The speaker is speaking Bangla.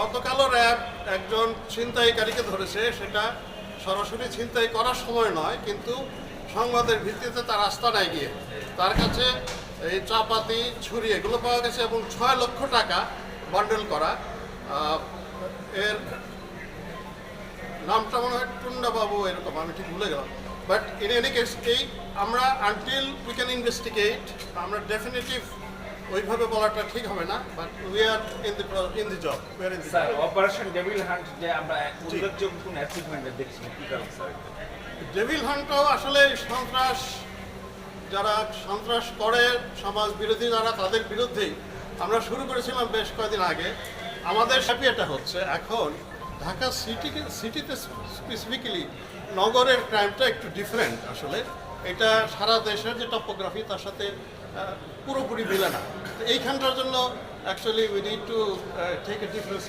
গতকালও র্যাব একজন ছিনতাইকারীকে ধরেছে, সেটা সরাসরি ছিনতাই করার সময় নয়, কিন্তু সংবাদের ভিত্তিতে তার আস্তানায় গিয়ে তার কাছে এই চাপাতি ছুরি এগুলো পাওয়া গেছে এবং 6 লক্ষ টাকা বান্ডেল করা। এর নামটা মনে হয় টুন্ডা বাবু এরকম, আমি ঠিক ভুলে গেলাম। বাট ইন এনি কেস এই আমরা আনটিল উই ক্যান ইনভেস্টিগেট, আমরা ডেফিনেটিভ ওইভাবে বলাটা ঠিক হবে না, but we are in the job, we are in the sir operation devil hunt যে আমরা উল্লেখযোগ্য কোন অ্যাচিভমেন্ট দেখছি কি কারণ স্যার? ডেভিল হান্টও আসলে যারা সন্ত্রাস করে সমাজ বিরোধী যারা, তাদের বিরুদ্ধেই আমরা শুরু করেছিলাম বেশ কয়েকদিন আগে। আমাদের সাথে এটা হচ্ছে এখন ঢাকা সিটিতে স্পেসিফিক্যালি নগরের ক্রাইমটা একটু ডিফারেন্ট আসলে। এটা সারা দেশের যে টপোগ্রাফি তার সাথে পুরোপুরি মিলে না। এইখানটার জন্য actually we need to take a difference.